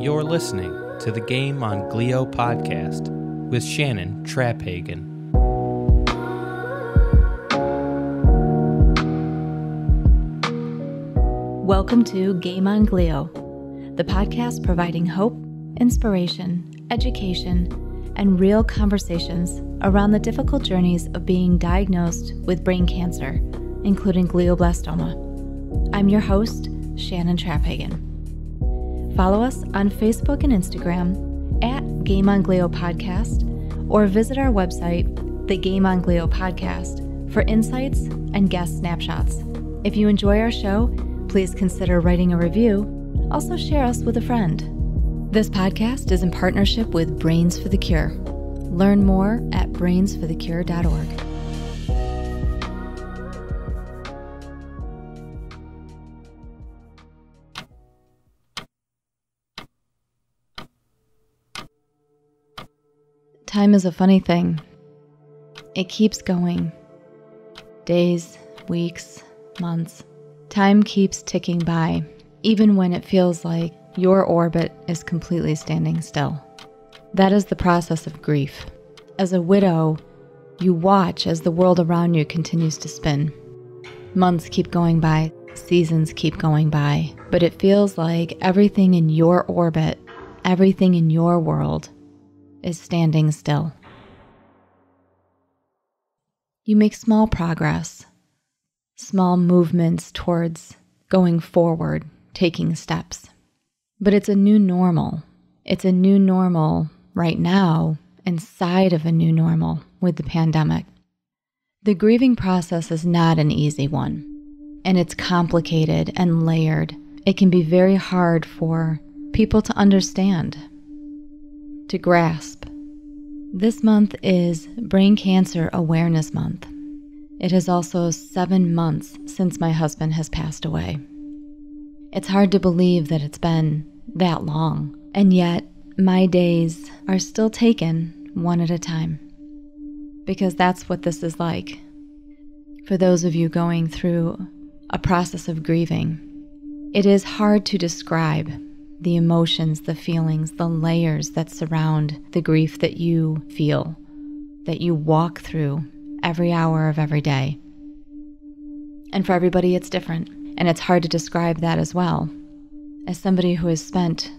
You're listening to the Game on Glio podcast with Shannon Traphagen. Welcome to Game on Glio, the podcast providing hope, inspiration, education, and real conversations around the difficult journeys of being diagnosed with brain cancer, including glioblastoma. I'm your host, Shannon Traphagen. Follow us on Facebook and Instagram at Game on Glio Podcast, or visit our website, the Game on Glio Podcast, for insights and guest snapshots. If you enjoy our show, please consider writing a review. Also share us with a friend. This podcast is in partnership with Brains for the Cure. Learn more at brainsforthecure.org. Time is a funny thing. It keeps going. Days, weeks, months. Time keeps ticking by, even when it feels like your orbit is completely standing still. That is the process of grief. As a widow, you watch as the world around you continues to spin. Months keep going by, seasons keep going by, but it feels like everything in your orbit, everything in your world, is standing still. You make small progress, small movements towards going forward, taking steps. But it's a new normal. It's a new normal right now inside of a new normal with the pandemic. The grieving process is not an easy one, and it's complicated and layered. It can be very hard for people to understand, to grasp. This month is Brain Cancer Awareness Month. It is also 7 months since my husband has passed away. It's hard to believe that it's been that long, and yet my days are still taken one at a time, because that's what this is like. For those of you going through a process of grieving, it is hard to describe the emotions, the feelings, the layers that surround the grief that you feel, that you walk through every hour of every day. And for everybody, it's different, and it's hard to describe that as well. As somebody who has spent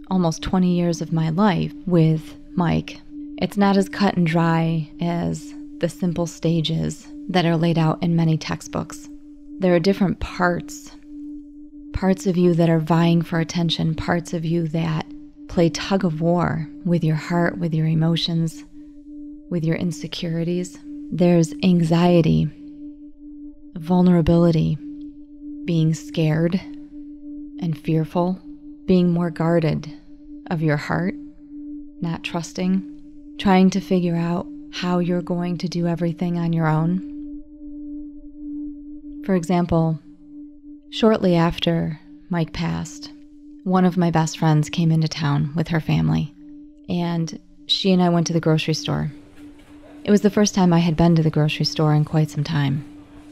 almost 20 years of my life with Mike, it's not as cut and dry as the simple stages that are laid out in many textbooks. There are different parts of you that are vying for attention, parts of you that play tug of war with your heart, with your emotions, with your insecurities. There's anxiety, vulnerability, being scared and fearful, being more guarded of your heart, not trusting, trying to figure out how you're going to do everything on your own. For example, shortly after Mike passed, one of my best friends came into town with her family, and she and I went to the grocery store. It was the first time I had been to the grocery store in quite some time.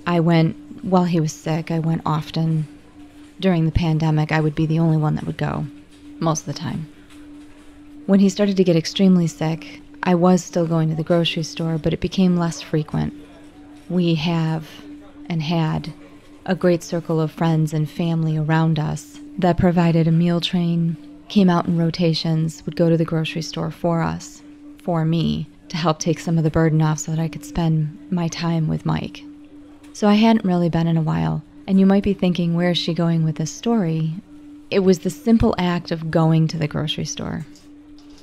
I went while he was sick. I went often. During the pandemic, I would be the only one that would go, most of the time. When he started to get extremely sick, I was still going to the grocery store, but it became less frequent. We have and had a great circle of friends and family around us that provided a meal train, came out in rotations, would go to the grocery store for us, for me, to help take some of the burden off so that I could spend my time with Mike. So I hadn't really been in a while, and you might be thinking, where is she going with this story? It was the simple act of going to the grocery store.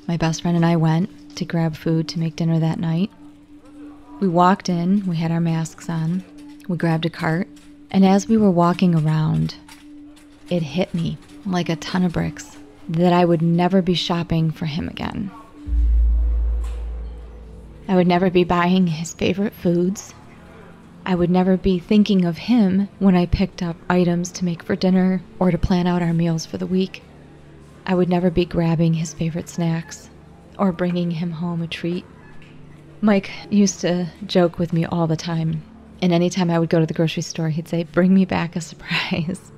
My best friend and I went to grab food to make dinner that night. We walked in, we had our masks on, we grabbed a cart, and as we were walking around, it hit me like a ton of bricks that I would never be shopping for him again. I would never be buying his favorite foods. I would never be thinking of him when I picked up items to make for dinner or to plan out our meals for the week. I would never be grabbing his favorite snacks or bringing him home a treat. Mike used to joke with me all the time, and anytime I would go to the grocery store, he'd say, "Bring me back a surprise."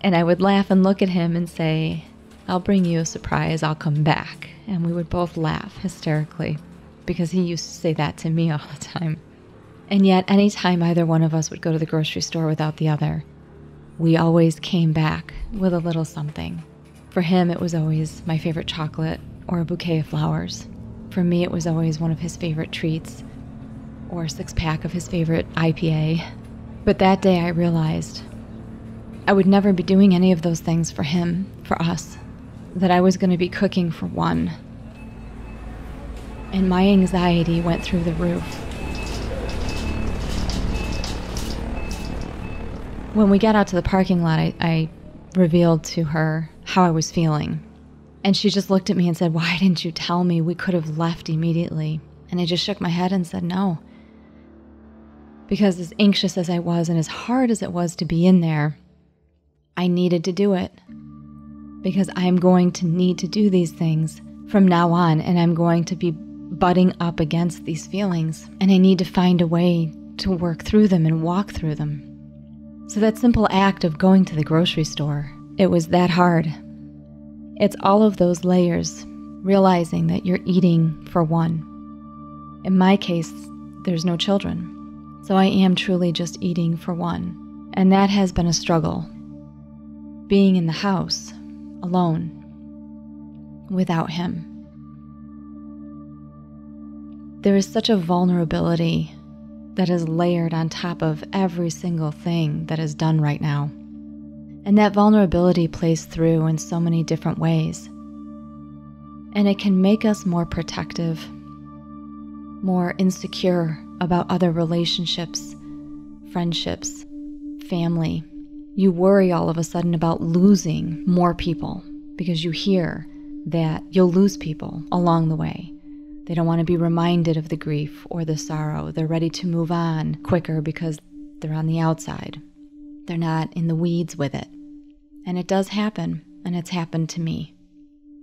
And I would laugh and look at him and say, I'll bring you a surprise. I'll come back. And we would both laugh hysterically because he used to say that to me all the time. And yet, anytime either one of us would go to the grocery store without the other, we always came back with a little something. For him, it was always my favorite chocolate or a bouquet of flowers. For me, it was always one of his favorite treats or a 6-pack of his favorite IPA. But that day I realized I would never be doing any of those things for him, for us, that I was going to be cooking for one. And my anxiety went through the roof. When we got out to the parking lot, I revealed to her how I was feeling. And she just looked at me and said, "Why didn't you tell me? We could have left immediately." And I just shook my head and said no. Because as anxious as I was and as hard as it was to be in there, I needed to do it. Because I'm going to need to do these things from now on, and I'm going to be butting up against these feelings. And I need to find a way to work through them and walk through them. So that simple act of going to the grocery store, it was that hard. It's all of those layers, realizing that you're eating for one. In my case, there's no children. So I am truly just eating for one. And that has been a struggle. Being in the house, alone, without him. There is such a vulnerability that is layered on top of every single thing that is done right now. And that vulnerability plays through in so many different ways. And it can make us more protective, more insecure about other relationships, friendships, family. You worry all of a sudden about losing more people because you hear that you'll lose people along the way. They don't want to be reminded of the grief or the sorrow. They're ready to move on quicker because they're on the outside. They're not in the weeds with it. And it does happen, and it's happened to me.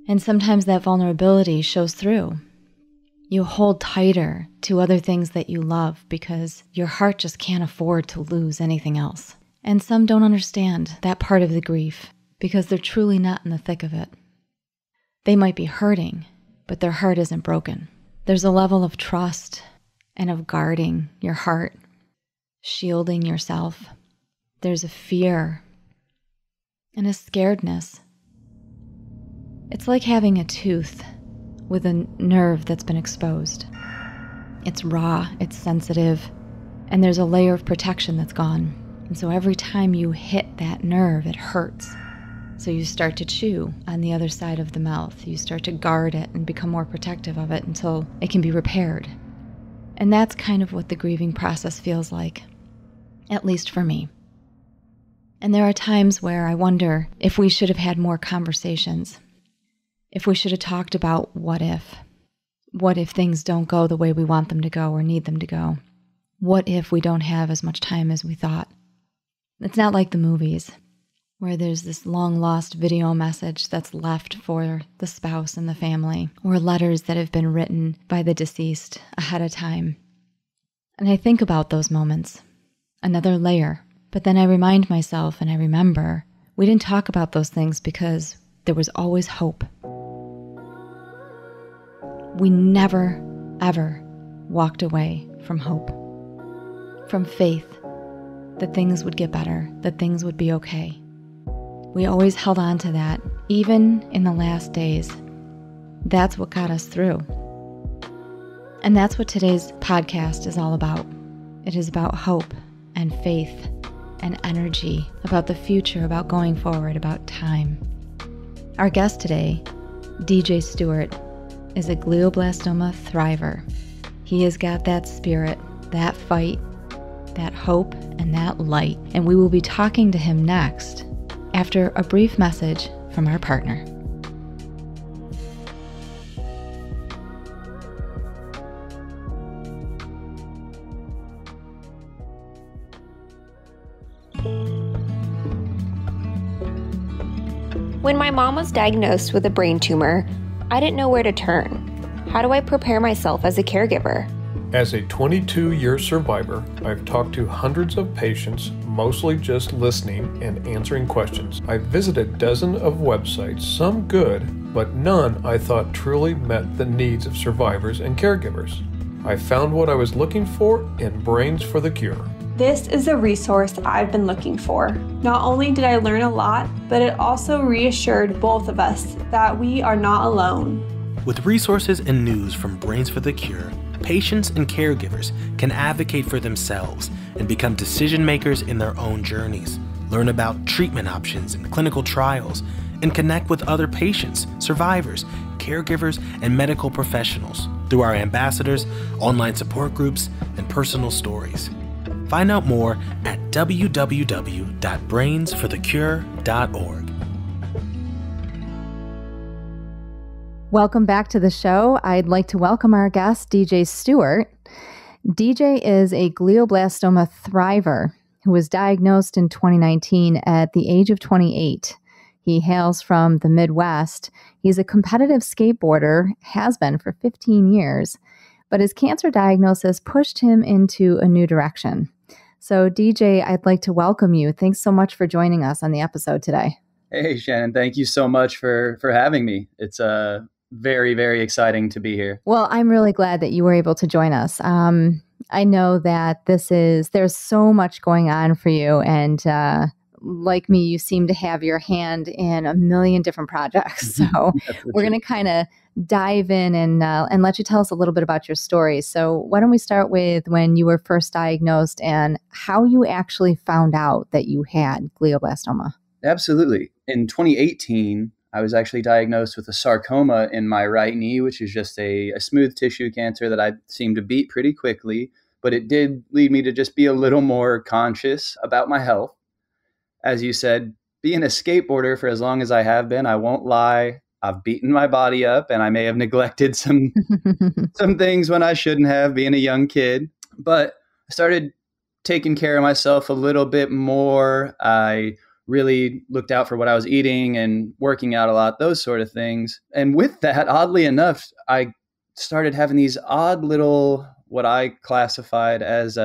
And sometimes that vulnerability shows through. You hold tighter to other things that you love because your heart just can't afford to lose anything else. And some don't understand that part of the grief because they're truly not in the thick of it. They might be hurting, but their heart isn't broken. There's a level of trust and of guarding your heart, shielding yourself. There's a fear and a scaredness. It's like having a tooth with a nerve that's been exposed. It's raw, it's sensitive, and there's a layer of protection that's gone. And so every time you hit that nerve, it hurts. So you start to chew on the other side of the mouth. You start to guard it and become more protective of it until it can be repaired. And that's kind of what the grieving process feels like, at least for me. And there are times where I wonder if we should have had more conversations, if we should have talked about what if things don't go the way we want them to go or need them to go. What if we don't have as much time as we thought? It's not like the movies, where there's this long-lost video message that's left for the spouse and the family, or letters that have been written by the deceased ahead of time. And I think about those moments, another layer, but then I remind myself and I remember we didn't talk about those things because there was always hope. We never, ever walked away from hope, from faith that things would get better, that things would be okay. We always held on to that, even in the last days. That's what got us through. And that's what today's podcast is all about. It is about hope and faith and energy, about the future, about going forward, about time. Our guest today, DJ Stewart, is a glioblastoma thriver. He has got that spirit, that fight, that hope, and that light. And we will be talking to him next, after a brief message from our partner. When my mom was diagnosed with a brain tumor, I didn't know where to turn. How do I prepare myself as a caregiver? As a 22-year survivor, I've talked to hundreds of patients, mostly just listening and answering questions. I've visited dozens of websites, some good, but none I thought truly met the needs of survivors and caregivers. I found what I was looking for in Brains for the Cure. This is the resource I've been looking for. Not only did I learn a lot, but it also reassured both of us that we are not alone. With resources and news from Brains for the Cure, patients and caregivers can advocate for themselves and become decision makers in their own journeys, learn about treatment options and clinical trials, and connect with other patients, survivors, caregivers, and medical professionals through our ambassadors, online support groups, and personal stories. Find out more at www.brainsforthecure.org. Welcome back to the show. I'd like to welcome our guest, DJ Stewart. DJ is a glioblastoma thriver who was diagnosed in 2019 at the age of 28. He hails from the Midwest. He's a competitive skateboarder, has been for 15 years, but his cancer diagnosis pushed him into a new direction. So, DJ, I'd like to welcome you. Thanks so much for joining us on the episode today. Hey, Shannon, thank you so much for having me. It's very, very exciting to be here. Well, I'm really glad that you were able to join us. I know that there's so much going on for you, and like me, you seem to have your hand in a million different projects. So we're going to kind of dive in and let you tell us a little bit about your story. So why don't we start with when you were first diagnosed and how you actually found out that you had glioblastoma? Absolutely. In 2018, I was actually diagnosed with a sarcoma in my right knee, which is just a smooth tissue cancer that I seemed to beat pretty quickly. But it did lead me to just be a little more conscious about my health. As you said, being a skateboarder for as long as I have been, I won't lie, I've beaten my body up and I may have neglected some things when I shouldn't have, being a young kid. But I started taking care of myself a little bit more. I really looked out for what I was eating and working out a lot, those sort of things. And with that, oddly enough, I started having these odd little, what I classified as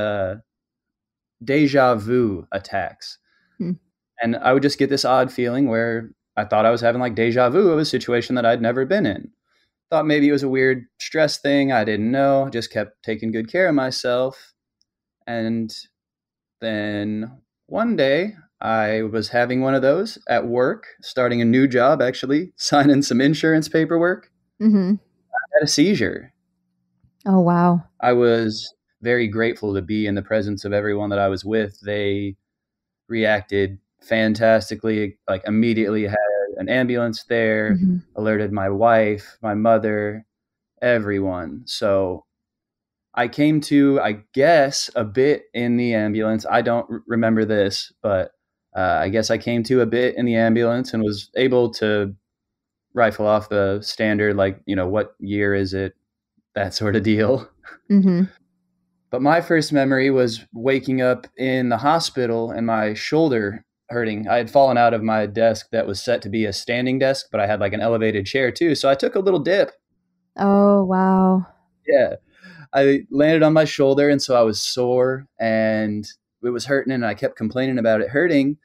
deja vu attacks. And I would just get this odd feeling where I thought I was having like deja vu of a situation that I'd never been in. Thought maybe it was a weird stress thing. I didn't know. Just kept taking good care of myself. And then one day I was having one of those at work, starting a new job, actually, signing some insurance paperwork. I had a seizure. Oh, wow. I was very grateful to be in the presence of everyone that I was with. They reacted fantastically, like immediately had an ambulance there, alerted my wife, my mother, everyone. So I came to, I guess, a bit in the ambulance. I don't remember this, but I guess I came to a bit in the ambulance and was able to rifle off the standard, like, what year is it? That sort of deal. But my first memory was waking up in the hospital and my shoulder hurting. I had fallen out of my desk that was set to be a standing desk, but I had like an elevated chair too. So I took a little dip. Oh, wow. Yeah. I landed on my shoulder, and so I was sore and it was hurting, and I kept complaining about it hurting.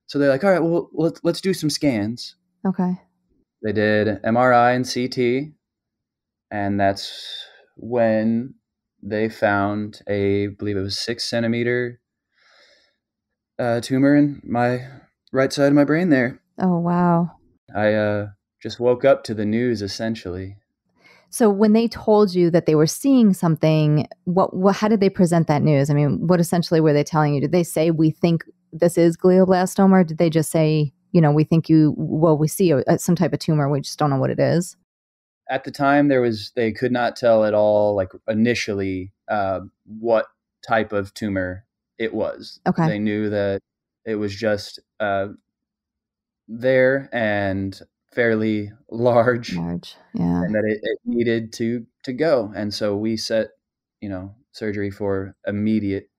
So they're like, all right, well, let's do some scans. Okay. They did MRI and CT, and that's when they found I believe it was 6 centimeter tumor in my right side of my brain there. Oh, wow. I just woke up to the news, essentially. So when they told you that they were seeing something, how did they present that news? I mean, what essentially were they telling you? Did they say, we think this is glioblastoma, or did they just say, we think we see some type of tumor, we just don't know what it is? At the time, they could not tell at all, like initially, what type of tumor it was. Okay. They knew that it was just there and fairly large, yeah, and that it needed to go. And so we set, surgery for immediate.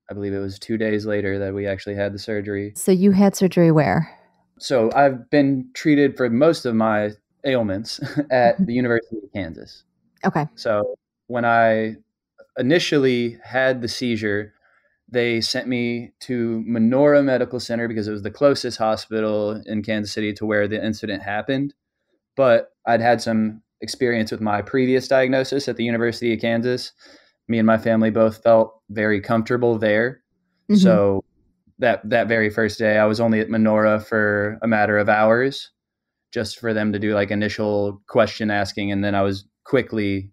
I believe it was 2 days later that we actually had the surgery. So you had surgery where? So I've been treated for most of my ailments at the University of Kansas. Okay. So when I initially had the seizure, they sent me to Menorah Medical Center because it was the closest hospital in Kansas City to where the incident happened. But I'd had some experience with my previous diagnosis at the University of Kansas. Me and my family both felt very comfortable there. Mm-hmm. So that very first day, I was only at Menorah for a matter of hours, just for them to do like initial question asking. And then I was quickly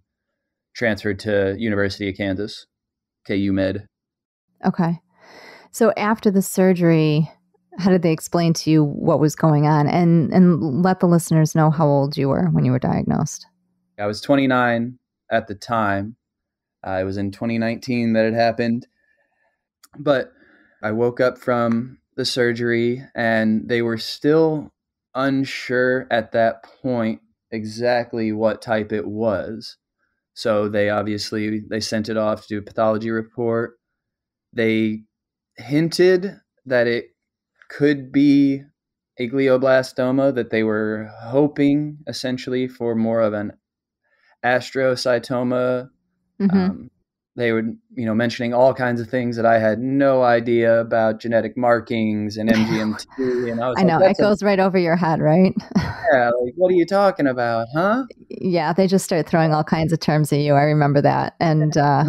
transferred to University of Kansas, KU Med. Okay. So after the surgery, how did they explain to you what was going on? And let the listeners know how old you were when you were diagnosed. I was 29 at the time. It was in 2019 that it happened. But I woke up from the surgery and they were still unsure at that point exactly what type it was. So they sent it off to do a pathology report. They hinted that it could be a glioblastoma, that they were hoping essentially for more of an astrocytoma. Mm-hmm. They were, mentioning all kinds of things that I had no idea about, genetic markings and MGMT. And I know, it goes right over your head, right? Yeah, like, what are you talking about, huh? Yeah, they just started throwing all kinds of terms at you. I remember that. And I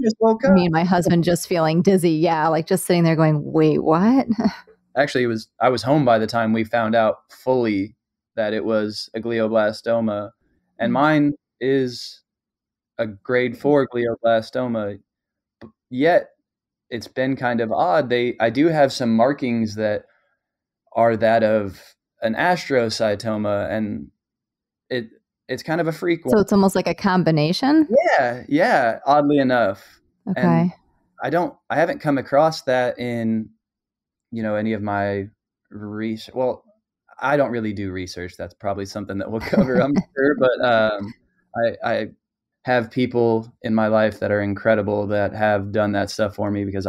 just woke up. Me and my husband just feeling dizzy. Yeah, like just sitting there going, wait, what? Actually, I was home by the time we found out fully that it was a glioblastoma. And mine is a grade 4 glioblastoma, yet it's been kind of odd. I do have some markings that are that of an astrocytoma, and it's kind of a freak one. So it's almost like a combination? Yeah, oddly enough. Okay. And I haven't come across that in, any of my research. Well, I don't really do research. That's probably something that we'll cover, I'm sure. But I have people in my life that are incredible that have done that stuff for me, because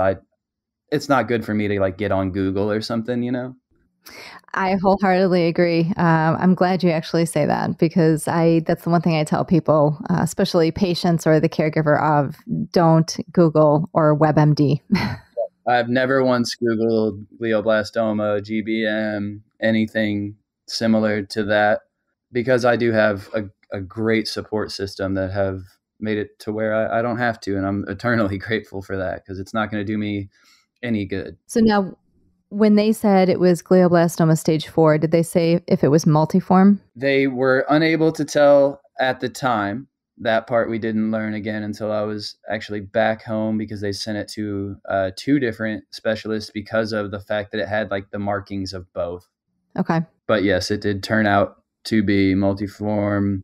it's not good for me to like get on Google or something, I wholeheartedly agree. I'm glad you actually say that, because that's the one thing I tell people, especially patients or the caregiver of, don't Google or WebMD. I've never once Googled glioblastoma, GBM, anything similar to that, because I do have a great support system that have made it to where I don't have to. And I'm eternally grateful for that, because it's not going to do me any good. So now, when they said it was glioblastoma stage 4, did they say if it was multiform? They were unable to tell at the time. That part we didn't learn again until I was actually back home, because they sent it to 2 different specialists because of the fact that it had like the markings of both. Okay. But yes, it did turn out to be multiform.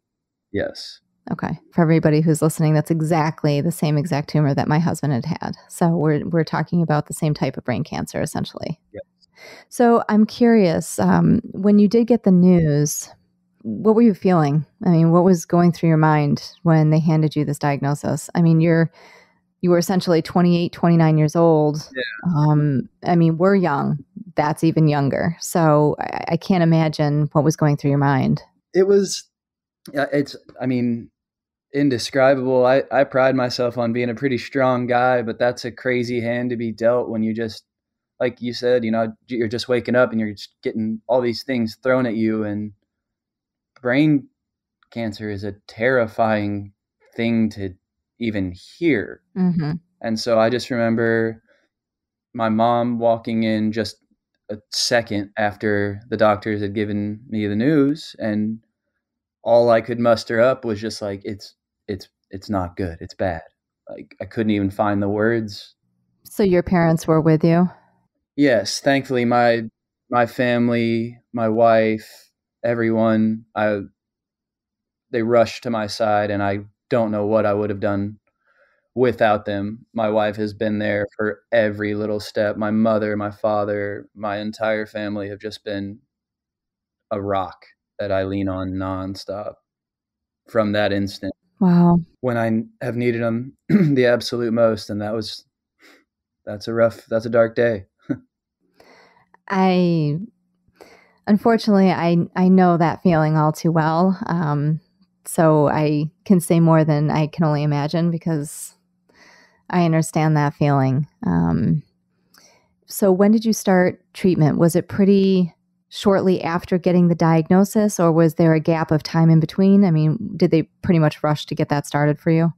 Yes. Okay. For everybody who's listening, that's exactly the same exact tumor that my husband had. So we're talking about the same type of brain cancer, essentially. Yes. So I'm curious, when you did get the news, what were you feeling? I mean, what was going through your mind when they handed you this diagnosis? I mean, you were essentially 28, 29 years old. Yeah. I mean, we're young. That's even younger. So I can't imagine what was going through your mind. It was, indescribable. I pride myself on being a pretty strong guy, but that's a crazy hand to be dealt when you just, like you said, you're just waking up and you're just getting all these things thrown at you. And brain cancer is a terrifying thing to even hear. Mm-hmm. And so I just remember my mom walking in just a second after the doctors had given me the news, and all I could muster up was just like, it's not good. It's bad. Like, I couldn't even find the words. So your parents were with you? Yes. Thankfully, my family, my wife, everyone, they rushed to my side, and I don't know what I would have done without them. My wife has been there for every little step. My mother, my father, my entire family have just been a rock that I lean on nonstop from that instant. Wow. When I have needed them the absolute most. And that's a dark day. Unfortunately, I know that feeling all too well. So I can say more than I can only imagine, because I understand that feeling. So when did you start treatment? Was it pretty shortly after getting the diagnosis, or was there a gap of time in between? I mean, did they pretty much rush to get that started for you?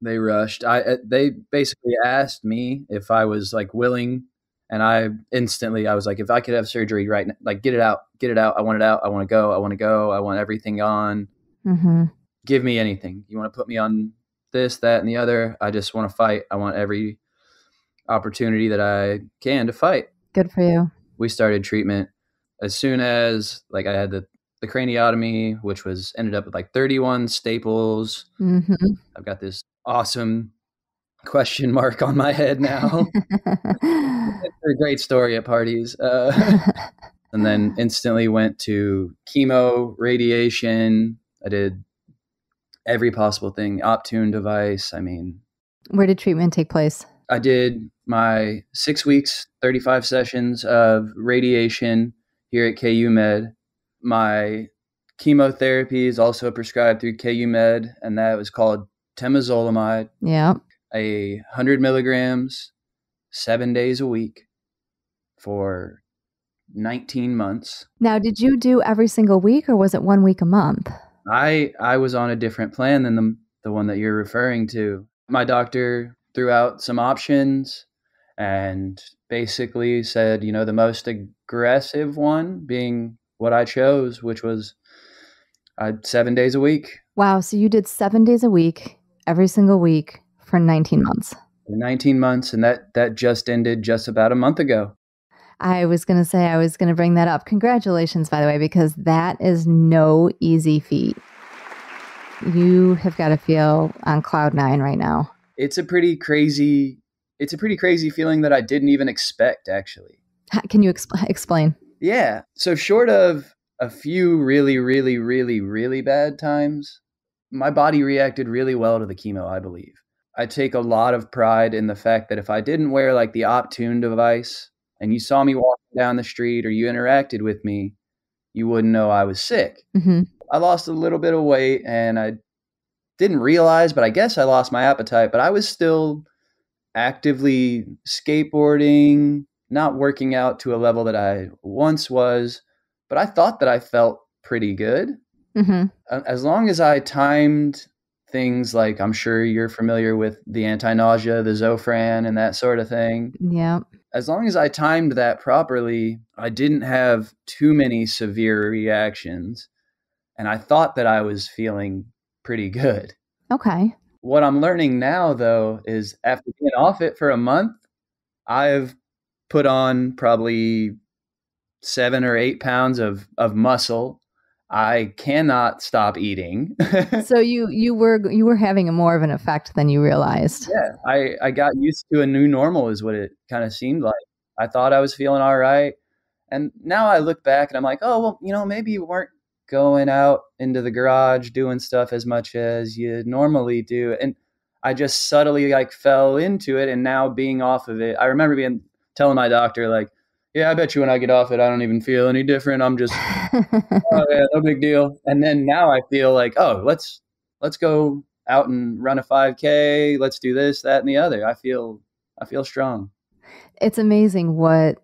They rushed. They basically asked me if I was like willing, and I was like, if I could have surgery right now, like get it out. I want it out. I want to go. I want everything gone. Mm-hmm. Give me anything. You want to put me on this, that, and the other. I just want to fight. I want every opportunity that I can to fight. Good for you. We started treatment as soon as like I had the craniotomy, which ended up with like 31 staples. Mm-hmm. I've got this awesome question mark on my head now. It's a great story at parties. And then instantly went to chemo, radiation. I did every possible thing, Aptune Device. I mean, where did treatment take place? I did my 6 weeks, 35 sessions of radiation here at KU Med. My chemotherapy is also prescribed through KU Med, and that was called temozolomide. Yeah. 100 milligrams, 7 days a week for 19 months. Now, did you do every single week, or was it 1 week a month? I was on a different plan than the one that you're referring to. My doctor threw out some options and basically said, the most aggressive one being what I chose, which was 7 days a week. Wow. So you did 7 days a week, every single week for 19 months. 19 months. And that just ended just about a month ago. I was going to bring that up. Congratulations, by the way, because that is no easy feat. You have got to feel on cloud nine right now. It's a pretty crazy feeling that I didn't even expect, actually. Can you explain? Yeah. So short of a few really, really, really, really bad times, my body reacted really well to the chemo, I believe. I take a lot of pride in the fact that if I didn't wear like the Aptune device and you saw me walking down the street or you interacted with me, you wouldn't know I was sick. Mm-hmm. I lost a little bit of weight and I didn't realize, but I guess I lost my appetite, but I was still actively skateboarding, not working out to a level that I once was, but I thought that I felt pretty good. Mm-hmm. As long as I timed things like, I'm sure you're familiar with the anti-nausea, the Zofran and that sort of thing. Yeah. As long as I timed that properly, I didn't have too many severe reactions. And I thought that I was feeling pretty good. Okay. What I'm learning now, though, is after being off it for a month, I've put on probably 7 or 8 pounds of muscle. I cannot stop eating. So you were having more of an effect than you realized. Yeah, I got used to a new normal is what it kind of seemed like. I thought I was feeling all right. And now I look back and I'm like, oh, well, maybe you weren't going out into the garage doing stuff as much as you normally do. And I just subtly fell into it. And now being off of it, I remember telling my doctor, like, yeah, I bet you when I get off it, I don't even feel any different. I'm just, oh yeah, no big deal. And then now I feel like, oh, let's go out and run a 5K. Let's do this, that, and the other. I feel strong. It's amazing what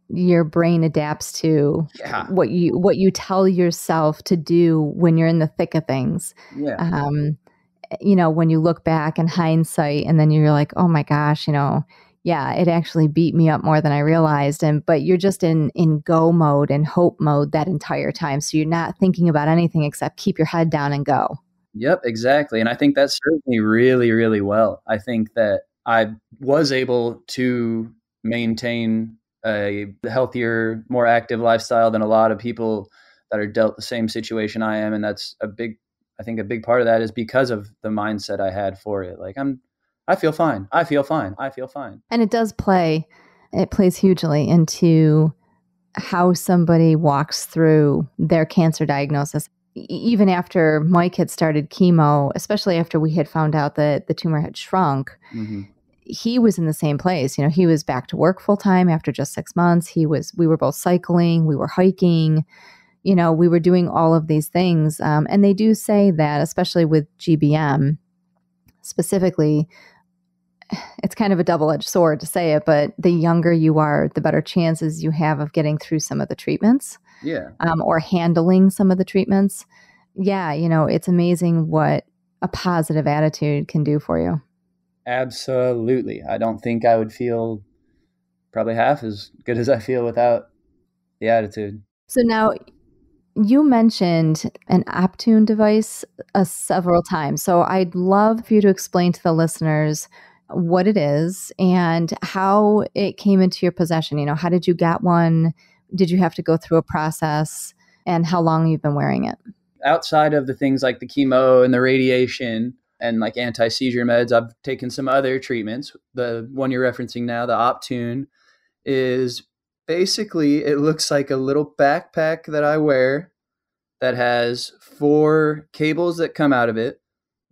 your brain adapts to. Yeah. What you tell yourself to do when you're in the thick of things. Yeah. When you look back in hindsight and then you're like, oh my gosh, yeah, it actually beat me up more than I realized. But you're just in go mode and hope mode that entire time. So you're not thinking about anything except keep your head down and go. Yep, exactly. And I think that served me really, really well. I think that I was able to maintain a healthier, more active lifestyle than a lot of people that are dealt the same situation I am. And that's a big part of that is because of the mindset I had for it. Like I feel fine. I feel fine. And it plays hugely into how somebody walks through their cancer diagnosis. Even after Mike had started chemo, especially after we had found out that the tumor had shrunk, mm-hmm. He was in the same place. He was back to work full time after just 6 months. We were both cycling, we were hiking, we were doing all of these things. And they do say that, especially with GBM specifically, it's kind of a double-edged sword to say it, but the younger you are, the better chances you have of getting through some of the treatments. Yeah. Or handling some of the treatments. Yeah, it's amazing what a positive attitude can do for you. Absolutely. I don't think I would feel probably half as good as I feel without the attitude. So now you mentioned an Aptune device several times. So I'd love for you to explain to the listeners what it is and how it came into your possession. How did you get one? Did you have to go through a process, and how long you've been wearing it? Outside of the things like the chemo and the radiation and like anti-seizure meds, I've taken some other treatments. The one you're referencing now, the Aptune, is basically, it looks like a little backpack that I wear that has 4 cables that come out of it.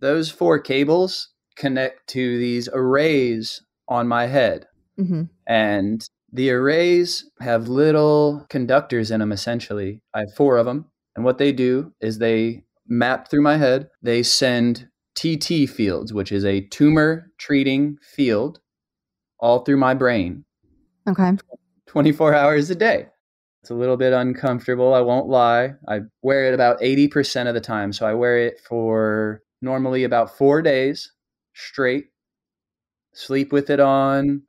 Those 4 cables connect to these arrays on my head. Mm-hmm. And the arrays have little conductors in them, essentially. I have 4 of them. And what they do is they map through my head. They send TT fields, which is a tumor treating field, all through my brain. Okay. 24 hours a day. It's a little bit uncomfortable, I won't lie. I wear it about 80% of the time. So I wear it for normally about 4 days straight, sleep with it on,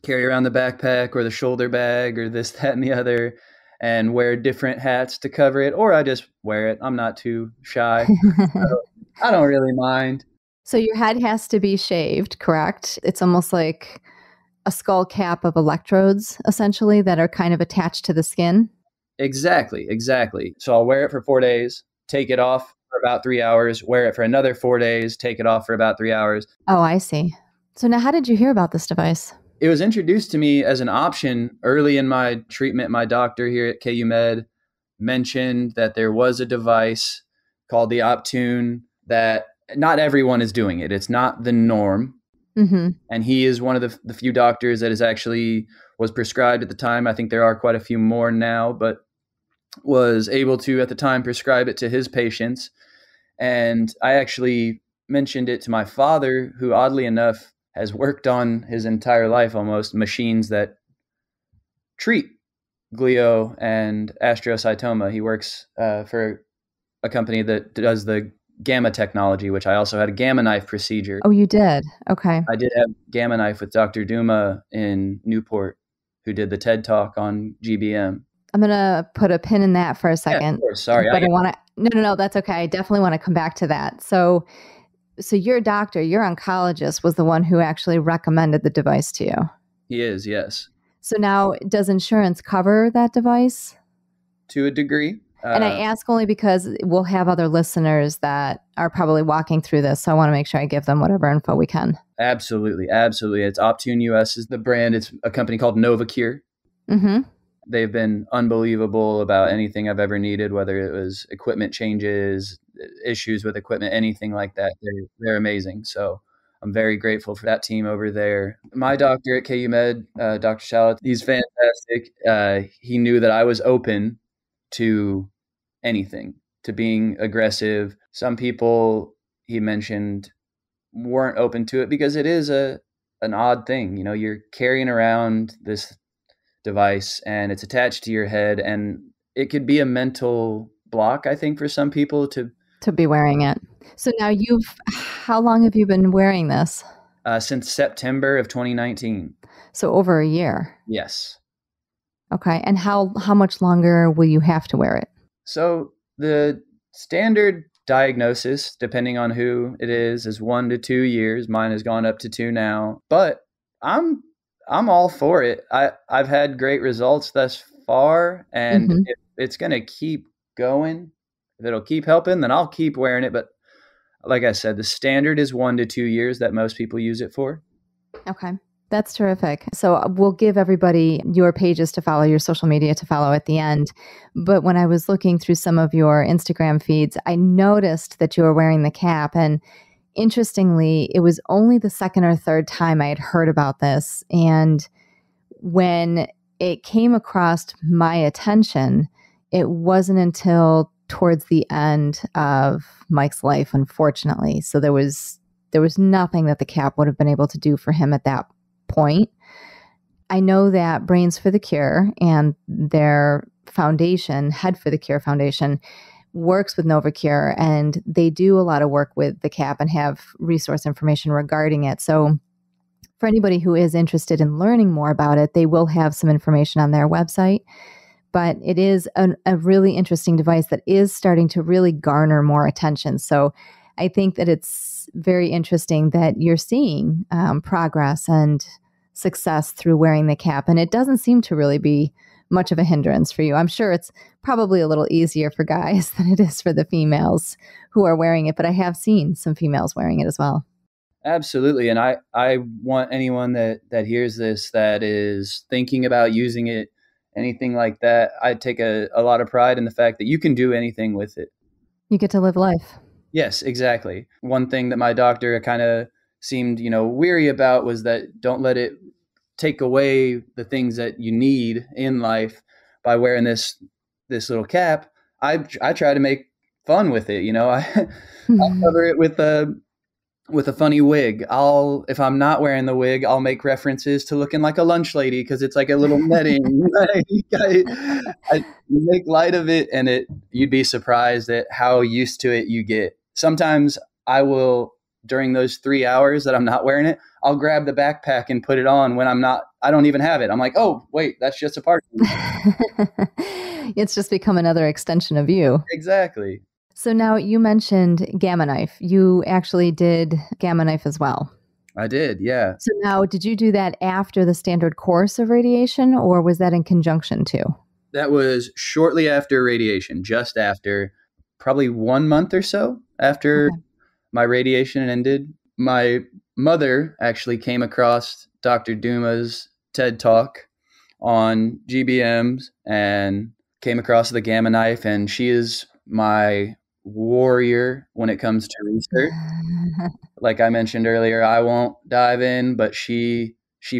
carry around the backpack or the shoulder bag or this, that, and the other, and wear different hats to cover it. Or I just wear it. I'm not too shy. So I don't really mind. So your head has to be shaved, correct? It's almost like a skull cap of electrodes, essentially, that are kind of attached to the skin. Exactly. So I'll wear it for 4 days, take it off for about 3 hours, wear it for another 4 days, take it off for about 3 hours. Oh, I see. So now how did you hear about this device? It was introduced to me as an option early in my treatment. My doctor here at KU Med mentioned that there was a device called the Aptune that not everyone is doing it. It's not the norm. Mm-hmm. And he is one of the few doctors that was prescribed at the time. I think there are quite a few more now, but was able to at the time prescribe it to his patients. And I actually mentioned it to my father, who oddly enough has worked on his entire life almost machines that treat glio and astrocytoma. He works for a company that does the gamma technology, which I also had a gamma knife procedure. Oh, you did? Okay. I did have gamma knife with Dr. Duma in Newport, who did the TED Talk on GBM. I'm going to put a pin in that for a second. Yeah, of course. Sorry. But I want to, no, that's okay. I definitely want to come back to that. So your doctor, your oncologist was the one who actually recommended the device to you. He is, yes. So now, does insurance cover that device? To a degree. And I ask only because we'll have other listeners that are probably walking through this. So I want to make sure I give them whatever info we can. Absolutely. It's Aptune US is the brand. It's a company called NovaCure. Mm-hmm. They've been unbelievable about anything I've ever needed, whether it was equipment changes, issues with equipment, anything like that. They're amazing. So I'm very grateful for that team over there. My doctor at KU Med, Dr. Shalit, he's fantastic. He knew that I was open to anything, to being aggressive. Some people, he mentioned, weren't open to it because it is an odd thing. You know, you're carrying around this device and it's attached to your head, and it could be a mental block, I think, for some people to be wearing it. So now how long have you been wearing this? Since September of 2019. So over a year. Yes. Okay. And how much longer will you have to wear it? So the standard diagnosis, depending on who it is 1 to 2 years. Mine has gone up to 2 now, but I'm all for it. I've had great results thus far, and if it's going to keep going, if it'll keep helping, then I'll keep wearing it. But like I said, the standard is 1 to 2 years that most people use it for. Okay. That's terrific. So we'll give everybody your pages to follow, your social media to follow at the end. But when I was looking through some of your Instagram feeds, I noticed that you were wearing the cap. And interestingly, it was only the second or third time I had heard about this. And when it came across my attention, it wasn't until towards the end of Mike's life, unfortunately. So there was there was nothing that the cap would have been able to do for him at that point. I know that Brains for the Cure and their foundation, Head for the Cure Foundation, works with NovaCure, and they do a lot of work with the cap and have resource information regarding it. So for anybody who is interested in learning more about it, they will have some information on their website. But it is a really interesting device that is starting to really garner more attention. So I think that it's very interesting that you're seeing progress and success through wearing the cap. And it doesn't seem to really be much of a hindrance for you. I'm sure it's probably a little easier for guys than it is for the females who are wearing it, but I have seen some females wearing it as well. Absolutely. And I want anyone that hears this that is thinking about using it, anything like that, I take a lot of pride in the fact that you can do anything with it. You get to live life. Yes, exactly. One thing that my doctor kind of seemed, weary about was that don't let it take away the things that you need in life by wearing this little cap. I try to make fun with it. I'll cover it with a funny wig. If I'm not wearing the wig, I'll make references to looking like a lunch lady because it's like a little netting. I make light of it, and you'd be surprised at how used to it you get. Sometimes I will, during those 3 hours that I'm not wearing it, I'll grab the backpack and put it on when I don't even have it. I'm like, oh, wait, that's just a part. It's just become another extension of you. Exactly. So now you mentioned Gamma Knife. You actually did Gamma Knife as well. I did, yeah. So now, did you do that after the standard course of radiation, or was that in conjunction too? That was shortly after radiation, just after, probably 1 month or so after my radiation ended. My mother actually came across Dr. Duma's TED Talk on GBMs and came across the Gamma Knife, and she is my warrior when it comes to research. Like I mentioned earlier, I won't dive in, but she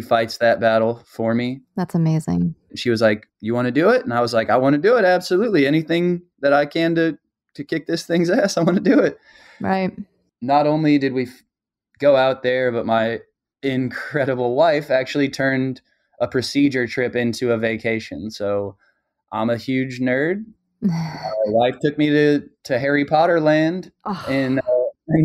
fights that battle for me. That's amazing. She was like, "You want to do it?" And I was like, "I want to do it. Absolutely. Anything that I can to kick this thing's ass, I want to do it." Right. Not only did we go out there, but my incredible wife actually turned a procedure trip into a vacation. So I'm a huge nerd. My wife took me to Harry Potter land in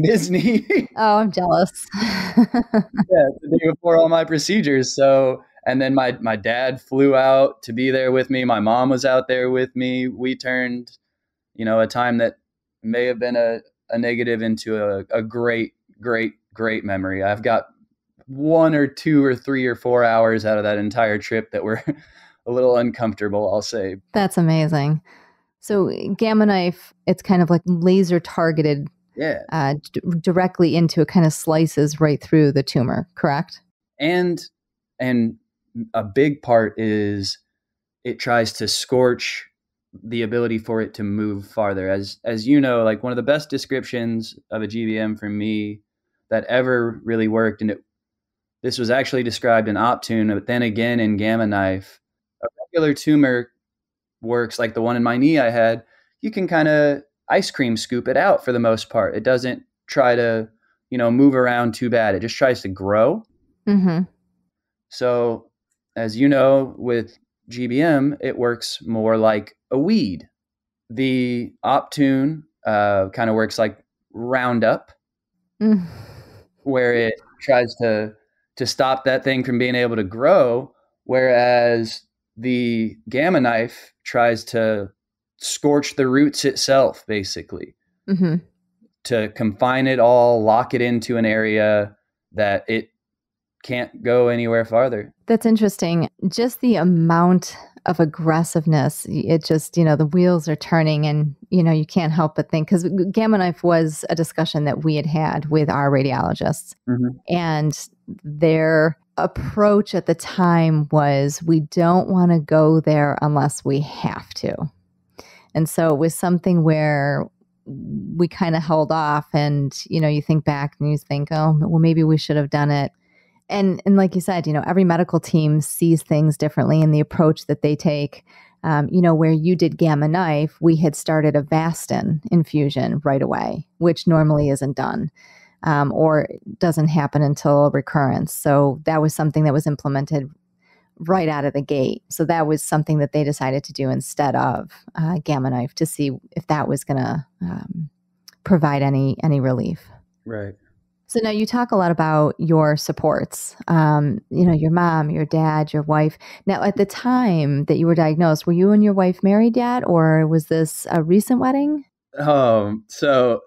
Disney. Oh, I'm jealous. Yeah, the day before all my procedures. So, and then my dad flew out to be there with me. My mom was out there with me. We turned, a time that may have been a negative into a great, great, great memory. I've got 1 or 2 or 3 or 4 hours out of that entire trip that were a little uncomfortable, I'll say. That's amazing. So Gamma Knife, it's kind of like laser targeted directly into it, kind of slices right through the tumor, correct? And a big part is it tries to scorch the ability for it to move farther. As you know, like one of the best descriptions of a GBM for me that ever really worked, and this was actually described in Aptune, but then again in Gamma Knife, a regular tumor works like the one in my knee I had. You can kind of ice cream scoop it out for the most part. It doesn't try to, move around too bad. It just tries to grow. Mm-hmm. So as you know, with GBM, it works more like a weed. The Aptune kind of works like Roundup, where it tries to stop that thing from being able to grow, whereas the Gamma Knife tries to scorch the roots itself, basically, to confine it all, lock it into an area that it can't go anywhere farther. That's interesting. Just the amount of aggressiveness, it just, the wheels are turning, and, you can't help but think, because Gamma Knife was a discussion that we had with our radiologists, and their approach at the time was, we don't want to go there unless we have to. And so it was something where we kind of held off, and, you think back and you think, oh, well, maybe we should have done it. And like you said, every medical team sees things differently, and the approach that they take, where you did Gamma Knife, we had started a Avastin infusion right away, which normally isn't done. or doesn't happen until recurrence. So that was something that was implemented right out of the gate. So that was something that they decided to do instead of Gamma Knife to see if that was going to provide any relief. Right. So now you talk a lot about your supports, your mom, your dad, your wife. Now, at the time that you were diagnosed, were you and your wife married yet, or was this a recent wedding? So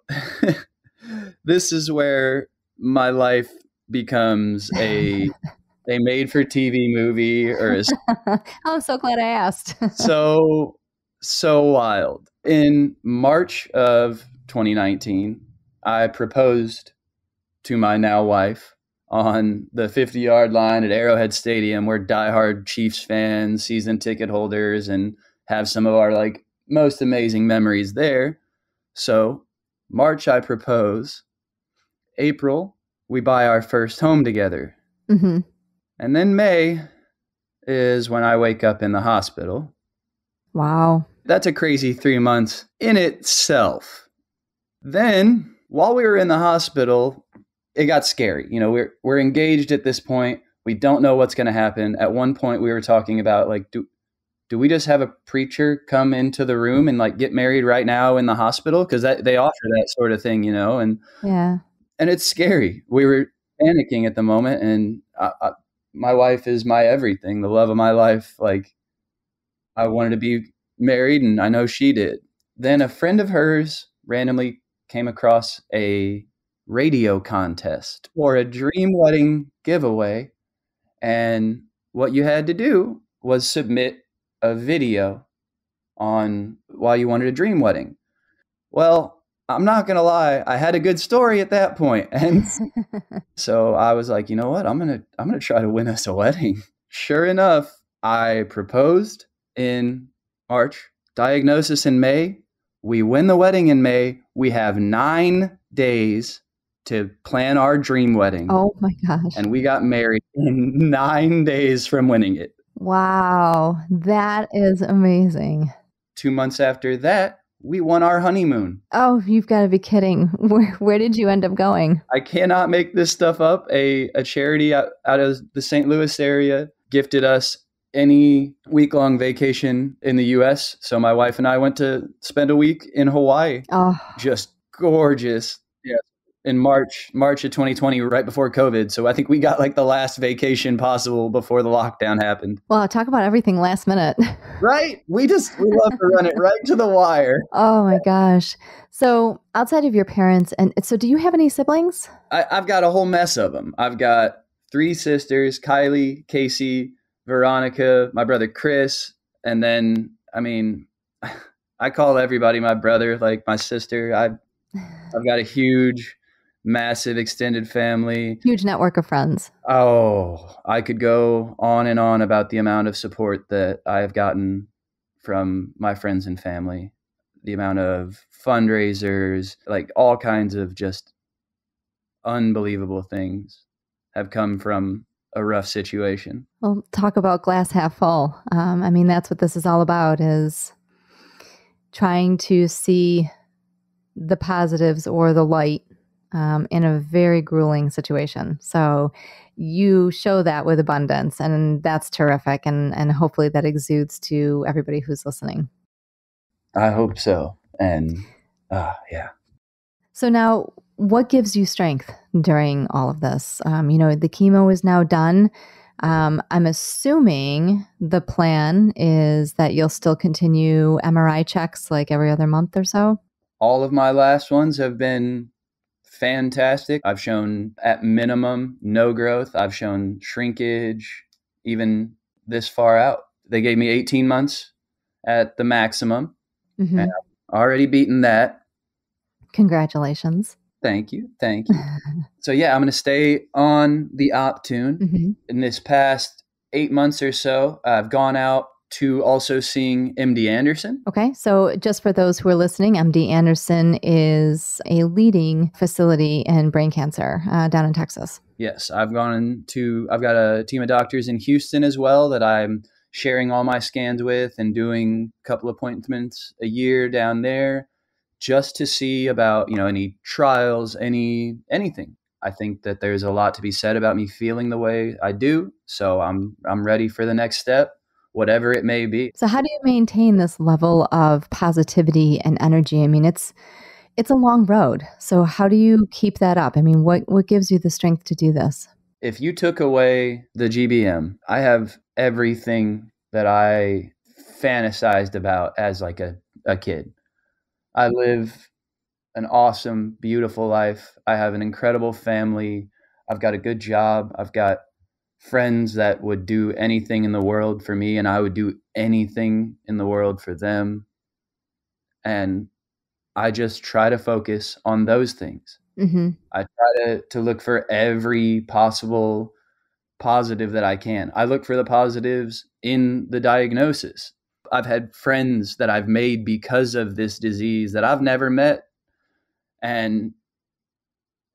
this is where my life becomes a made-for-TV movie, or I'm so glad I asked. so wild. In March of 2019, I proposed to my now wife on the 50-yard line at Arrowhead Stadium. We're diehard Chiefs fans, season ticket holders, and have some of our most amazing memories there. So March, I propose. April, we buy our first home together. Mm-hmm. And then May is when I wake up in the hospital. Wow. That's a crazy 3 months in itself. Then, while we were in the hospital, it got scary. We're engaged at this point. We don't know what's going to happen. At one point, we were talking about do we just have a preacher come into the room and get married right now in the hospital? Because they offer that sort of thing, and yeah, and it's scary. We were panicking at the moment, and my wife is my everything, the love of my life. I wanted to be married, and I know she did. Then a friend of hers randomly came across a radio contest or a dream wedding giveaway, and what you had to do was submit a video on why you wanted a dream wedding. Well, I'm not going to lie, I had a good story at that point. And so I was like, you know what? I'm going to try to win us a wedding. Sure enough, I proposed in March, diagnosis in May. We win the wedding in May. We have 9 days to plan our dream wedding. Oh my gosh. And we got married in 9 days from winning it. Wow, that is amazing. 2 months after that, we won our honeymoon. Oh, you've got to be kidding. Where did you end up going? I cannot make this stuff up. A charity out of the St. Louis area gifted us any week-long vacation in the U.S. So my wife and I went to spend a week in Hawaii. Oh, just gorgeous. Yeah. In March of 2020, right before COVID. So I think we got the last vacation possible before the lockdown happened. Well, talk about everything last minute. Right? We love to run it right to the wire. Oh my gosh. So outside of your parents, and so do you have any siblings? I've got a whole mess of them. I've got 3 sisters, Kylie, Casey, Veronica, my brother Chris, and then, I call everybody my brother, like my sister. I've got a huge, massive extended family. Huge network of friends. Oh, I could go on and on about the amount of support that I have gotten from my friends and family. The amount of fundraisers, all kinds of just unbelievable things have come from a rough situation. Well, talk about glass half full. That's what this is all about, is trying to see the positives or the light in a very grueling situation. So you show that with abundance, and that's terrific. And hopefully that exudes to everybody who's listening. I hope so. And yeah. So now, what gives you strength during all of this? The chemo is now done. I'm assuming the plan is that you'll still continue MRI checks every other month or so. All of my last ones have been fantastic. I've shown at minimum no growth. I've shown shrinkage even this far out. They gave me 18 months at the maximum. Mm-hmm. And I've already beaten that. Congratulations. Thank you. So yeah, I'm going to stay on the Aptune. Mm-hmm. In this past 8 months or so, I've gone out to also seeing MD Anderson. Okay, so just for those who are listening, MD Anderson is a leading facility in brain cancer down in Texas. Yes, I've got a team of doctors in Houston as well that I'm sharing all my scans with and doing a couple appointments a year down there. just to see about, any trials, anything. I think that there's a lot to be said about me feeling the way I do. So I'm ready for the next step, whatever it may be. So how do you maintain this level of positivity and energy? I mean, it's a long road. So how do you keep that up? I mean, what gives you the strength to do this? If you took away the GBM, I have everything that I fantasized about as like a kid. I live an awesome, beautiful life. I have an incredible family. I've got a good job. I've got friends that would do anything in the world for me, and I would do anything in the world for them. And I just try to focus on those things. Mm-hmm. I try to look for every possible positive that I can. I look for the positives in the diagnosis. I've had friends that I've made because of this disease that I've never met. And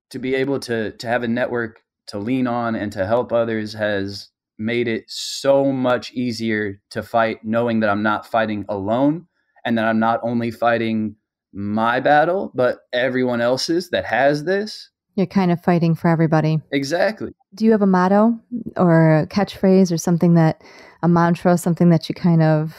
to be able to have a network to lean on and to help others has made it so much easier to fight, knowing that I'm not fighting alone and that I'm not only fighting my battle, but everyone else's that has this. You're kind of fighting for everybody. Exactly. Do you have a motto or a catchphrase or something a mantra, something that you kind of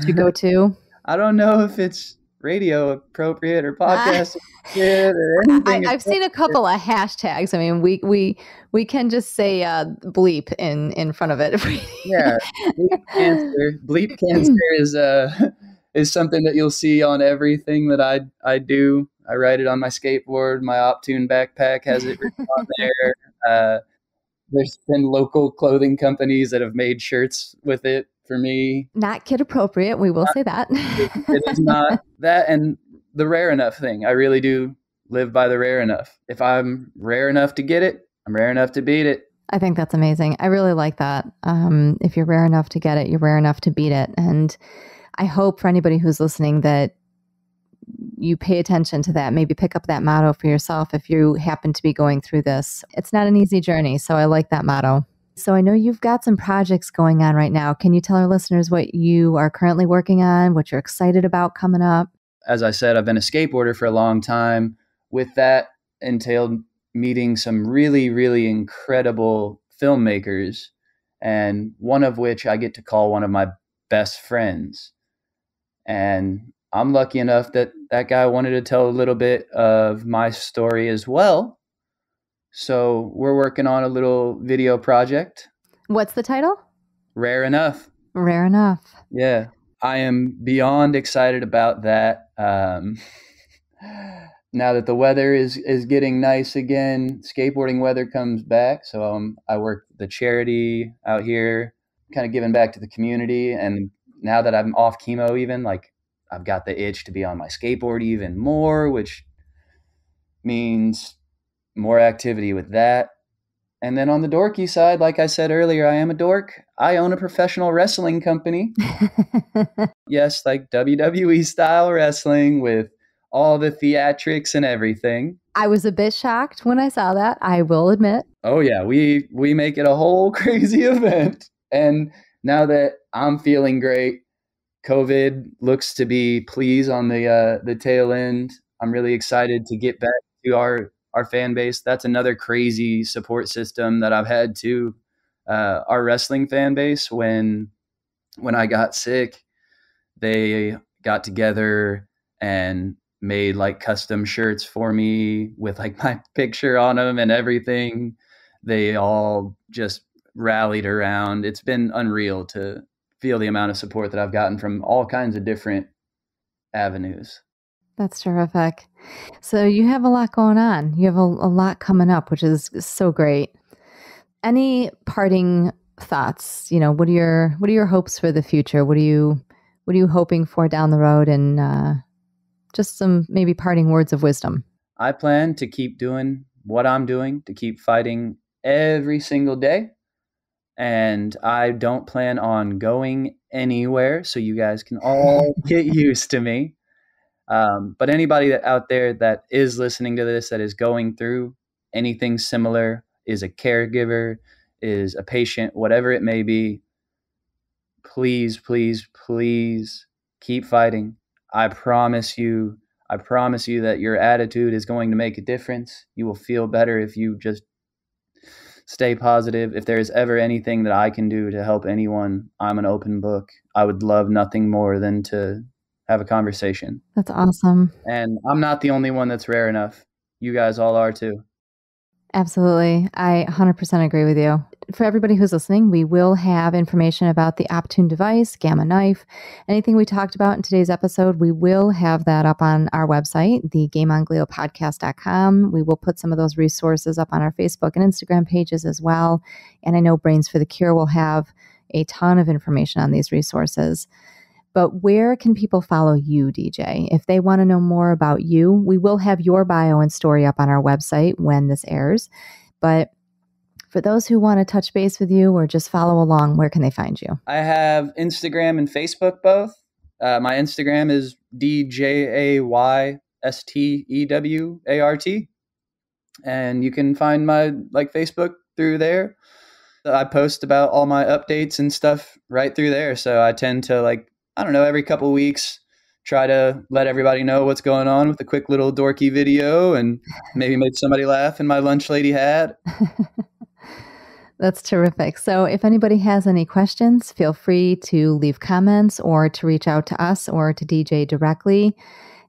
you go to? I don't know if it's radio appropriate or podcast appropriate or anything. I've seen a couple of hashtags. I mean, we can just say bleep in front of it. Yeah, bleep cancer. Bleep cancer is something that you'll see on everything that I do. I write it on my skateboard. My Aptune backpack has it written on there. There's been local clothing companies that have made shirts with it for me. Not kid appropriate. We will say that. It is not that. And the rare enough thing. I really do live by the rare enough. If I'm rare enough to get it, I'm rare enough to beat it. I think that's amazing. I really like that. If you're rare enough to get it, you're rare enough to beat it. And I hope for anybody who's listening that you pay attention to that, maybe pick up that motto for yourself if you happen to be going through this. It's not an easy journey, so I like that motto. So I know you've got some projects going on right now. Can you tell our listeners what you are currently working on, what you're excited about coming up? As I said, I've been a skateboarder for a long time. With that entailed meeting some really, really incredible filmmakers, and one of which I get to call one of my best friends. And I'm lucky enough that guy wanted to tell a little bit of my story as well. So we're working on a little video project. What's the title? Rare Enough. Rare Enough. Yeah. I am beyond excited about that. Now that the weather is getting nice again, skateboarding weather comes back. So I work the charity out here, kind of giving back to the community. And now that I'm off chemo even, like, I've got the itch to be on my skateboard even more, which means more activity with that. And then on the dorky side, like I said earlier, I am a dork. I own a professional wrestling company. Yes, like WWE style wrestling with all the theatrics and everything. I was a bit shocked when I saw that, I will admit. Oh yeah, we make it a whole crazy event. And now that I'm feeling great, COVID looks to be pleased on the tail end. I'm really excited to get back to our fan base. That's another crazy support system that I've had too. Our wrestling fan base, when I got sick, they got together and made like custom shirts for me with like my picture on them and everything. They all just rallied around. It's been unreal to feel the amount of support that I've gotten from all kinds of different avenues. That's terrific. So you have a lot going on. You have a lot coming up, which is so great. Any parting thoughts? What are your hopes for the future? What are you hoping for down the road? And just some maybe parting words of wisdom. I plan to keep doing what I'm doing, to keep fighting every single day. And I don't plan on going anywhere, so you guys can all get used to me. But anybody out there that is listening to this, that is going through anything similar, is a caregiver, is a patient, whatever it may be, please, please, please keep fighting. I promise you, I promise you that your attitude is going to make a difference. You will feel better if you just stay positive. If there's ever anything that I can do to help anyone, I'm an open book. I would love nothing more than to have a conversation. That's awesome. And I'm not the only one that's rare enough. You guys all are too. Absolutely. I 100% agree with you. For everybody who's listening, we will have information about the Aptune Device, Gamma Knife, anything we talked about in today's episode. We will have that up on our website, the GameOnGlioPodcast.com. We will put some of those resources up on our Facebook and Instagram pages as well. And I know Brains for the Cure will have a ton of information on these resources. But where can people follow you, DJ? If they want to know more about you, we will have your bio and story up on our website when this airs. But for those who want to touch base with you or just follow along, where can they find you? I have Instagram and Facebook both. My Instagram is DJAYSTEWART. And you can find my Facebook through there. I post about all my updates and stuff right through there. So I tend to every couple of weeks, try to let everybody know what's going on with a quick little dorky video and maybe make somebody laugh in my lunch lady hat. That's terrific. So if anybody has any questions, feel free to leave comments or to reach out to us or to DJ directly.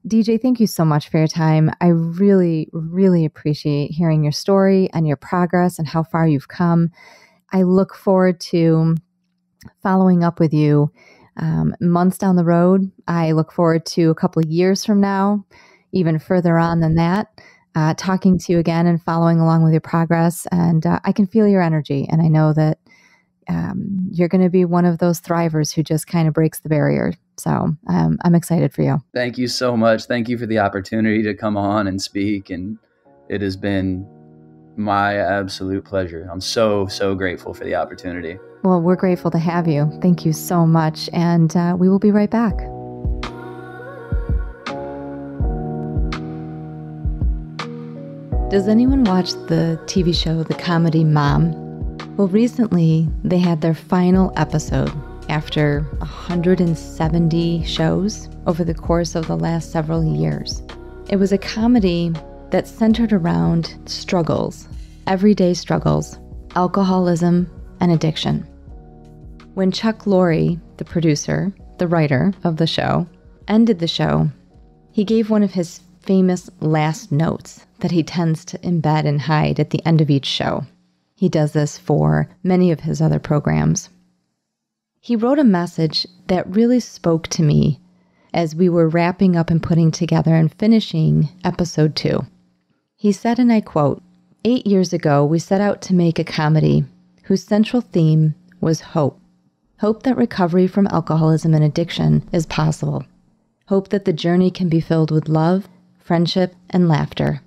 DJ, thank you so much for your time. I really, really appreciate hearing your story and your progress and how far you've come. I look forward to following up with you months down the road. I look forward to a couple of years from now, even further on than that, talking to you again and following along with your progress. And I can feel your energy. And I know that you're going to be one of those thrivers who just kind of breaks the barrier. So I'm excited for you. Thank you so much. Thank you for the opportunity to come on and speak. And it has been my absolute pleasure. I'm so, so grateful for the opportunity. Well, we're grateful to have you. Thank you so much. And we will be right back. Does anyone watch the TV show, the comedy Mom? Well, recently they had their final episode after 170 shows over the course of the last several years. It was a comedy that centered around struggles, everyday struggles, alcoholism, and addiction. When Chuck Lorre, the producer, the writer of the show, ended the show, he gave one of his famous last notes that he tends to embed and hide at the end of each show. He does this for many of his other programs. He wrote a message that really spoke to me as we were wrapping up and putting together and finishing episode 2. He said, and I quote, 8 years ago, we set out to make a comedy whose central theme was hope. Hope that recovery from alcoholism and addiction is possible. Hope that the journey can be filled with love, friendship, and laughter.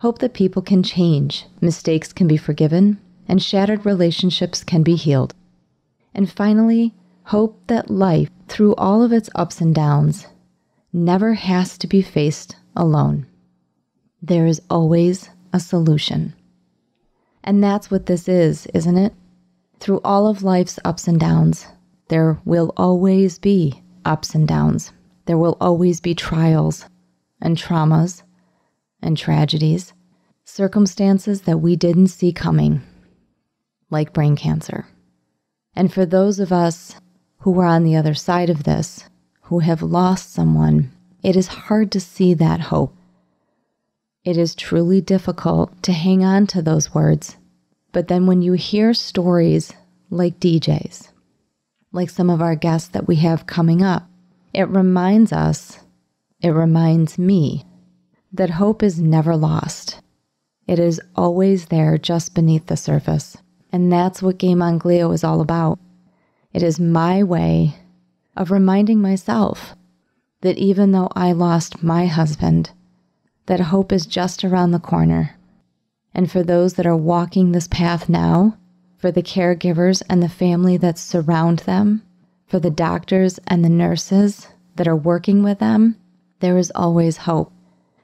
Hope that people can change, mistakes can be forgiven, and shattered relationships can be healed. And finally, hope that life, through all of its ups and downs, never has to be faced alone. There is always a solution. And that's what this is, isn't it? Through all of life's ups and downs, there will always be ups and downs. There will always be trials and traumas and tragedies, circumstances that we didn't see coming, like brain cancer. And for those of us who are on the other side of this, who have lost someone, it is hard to see that hope. It is truly difficult to hang on to those words. But then when you hear stories like DJ's, like some of our guests that we have coming up, it reminds me, that hope is never lost. It is always there just beneath the surface. And that's what Game on Glio is all about. It is my way of reminding myself that even though I lost my husband, that hope is just around the corner. And for those that are walking this path now, for the caregivers and the family that surround them, for the doctors and the nurses that are working with them, there is always hope.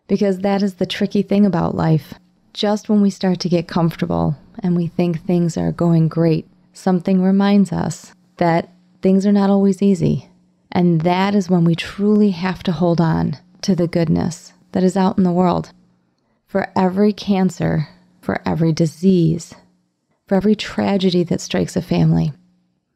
Because that is the tricky thing about life. Just when we start to get comfortable and we think things are going great, something reminds us that things are not always easy. And that is when we truly have to hold on to the goodness that is out in the world. For every cancer, for every disease, for every tragedy that strikes a family,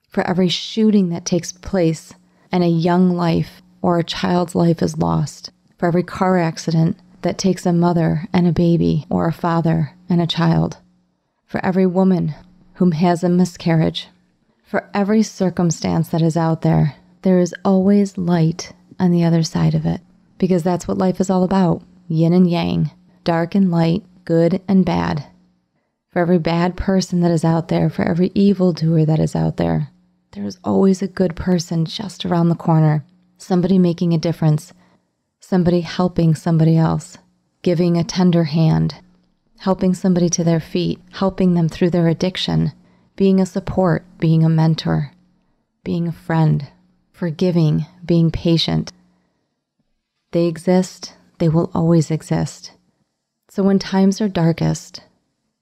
for every shooting that takes place and a young life or a child's life is lost, for every car accident that takes a mother and a baby or a father and a child, for every woman whom has a miscarriage, for every circumstance that is out there, there is always light on the other side of it, because that's what life is all about, yin and yang, dark and light, good and bad. For every bad person that is out there, for every evildoer that is out there, there is always a good person just around the corner, somebody making a difference, somebody helping somebody else, giving a tender hand, helping somebody to their feet, helping them through their addiction, being a support, being a mentor, being a friend, forgiving, being patient. They exist, they will always exist. So when times are darkest,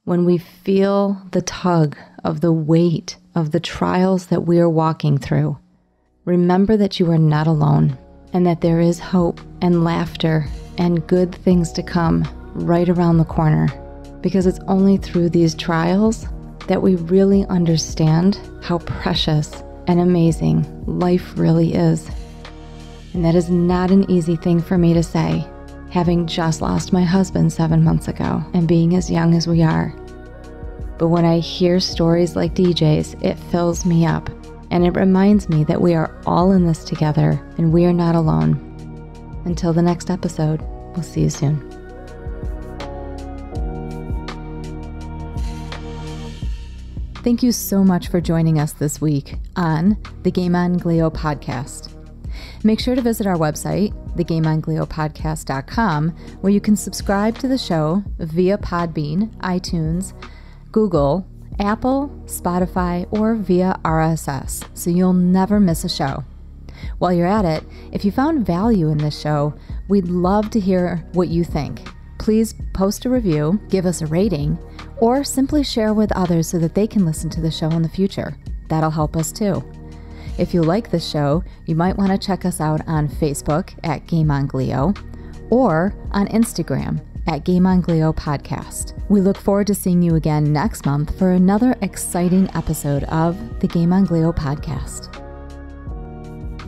when we feel the tug of the weight of the trials that we are walking through, remember that you are not alone and that there is hope and laughter and good things to come right around the corner, because it's only through these trials that we really understand how precious and amazing life really is. And that is not an easy thing for me to say, having just lost my husband 7 months ago and being as young as we are. But when I hear stories like DJ's, it fills me up, and it reminds me that we are all in this together and we are not alone. Until the next episode, we'll see you soon. Thank you so much for joining us this week on the Game on Glio podcast. Make sure to visit our website, thegameongliopodcast.com, where you can subscribe to the show via Podbean, iTunes, Google, Apple, Spotify, or via RSS, so you'll never miss a show. While you're at it, if you found value in this show, we'd love to hear what you think. Please post a review, give us a rating, or simply share with others so that they can listen to the show in the future. That'll help us too. If you like this show, you might want to check us out on Facebook at Game on Glio or on Instagram at Game on Glio Podcast. We look forward to seeing you again next month for another exciting episode of the Game on Glio Podcast.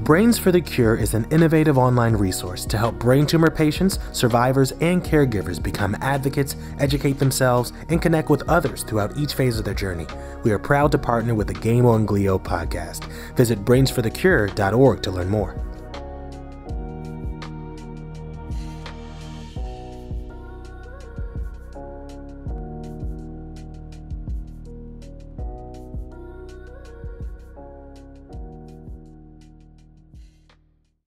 Brains for the Cure is an innovative online resource to help brain tumor patients, survivors, and caregivers become advocates, educate themselves, and connect with others throughout each phase of their journey. We are proud to partner with the Game on Glio podcast. Visit brainsforthecure.org to learn more.